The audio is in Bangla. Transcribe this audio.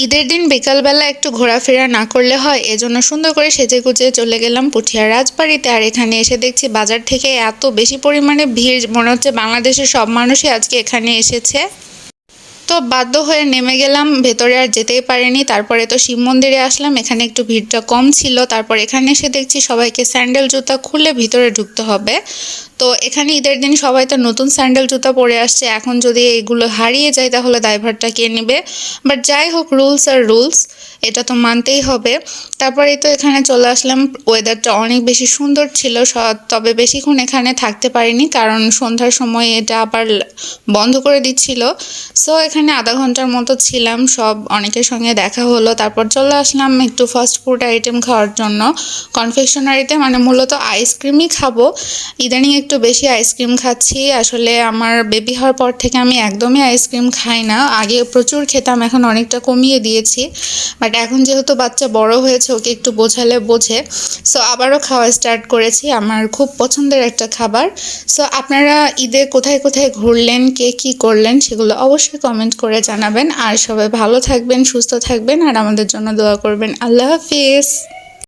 ঈদের দিন বিকালবেলা একটু ঘোরাফেরা না করলে হয়, এজন্য সুন্দর করে সেজেগুজে চলে গেলাম পুঠিয়া রাজবাড়িতে। আর এখানে এসে দেখছি বাজার থেকে এত বেশি পরিমাণে ভিড়, মনে হচ্ছে বাংলাদেশের সব মানুষই আজকে এখানে এসেছে। তো বাধ্য হয়ে নেমে গেলাম, ভেতরে আর যেতেই পারিনি। তারপরে তো শিব মন্দিরে আসলাম, এখানে একটু ভিড়টা কম ছিল। তারপর এখানে এসে দেখছি সবাইকে স্যান্ডেল জুতা খুলে ভিতরে ঢুকতে হবে। তো এখানে ঈদের দিন সবাই তো নতুন স্যান্ডেল জুতা পরে আসছে, এখন যদি এগুলো হারিয়ে যায় তাহলে দায়ভারটা কে নেবে। বাট যাই হোক, রুলস আর রুলস, এটা তো মানতেই হবে। তারপরেই তো এখানে চলে আসলাম। ওয়েদারটা অনেক বেশি সুন্দর ছিল, তবে বেশিক্ষণ এখানে থাকতে পারিনি, কারণ সন্ধ্যার সময় এটা আবার বন্ধ করে দিচ্ছিল। সো এখানে আধা ঘন্টার মতো ছিলাম, সব অনেকের সঙ্গে দেখা হলো। তারপর চলে আসলাম একটু ফাস্ট ফুড আইটেম খাওয়ার জন্য কনফেকশনারিতে, মানে মূলত আইসক্রিমই খাবো। ইদানিং একটু বেশি আইসক্রিম খাচ্ছি, আসলে আমার বেবি হওয়ার পর থেকে আমি একদমই আইসক্রিম খাই না। আগে প্রচুর খেতাম, এখন অনেকটা কমিয়ে দিয়েছি। বাট এখন যেহেতু বাচ্চা বড় হয়েছে, ওকে একটু বোঝালে বোঝে, সো আবারও খাওয়া স্টার্ট করেছি। আমার খুব পছন্দের একটা খাবার। সো আপনারা ঈদে কোথায় কোথায় ঘুরলেন, কে কী করলেন, সেগুলো অবশ্যই কমেন্ট করে জানাবেন। আর সবাই ভালো থাকবেন, সুস্থ থাকবেন, আর আমাদের জন্য দোয়া করবেন। আল্লাহ হাফিজ।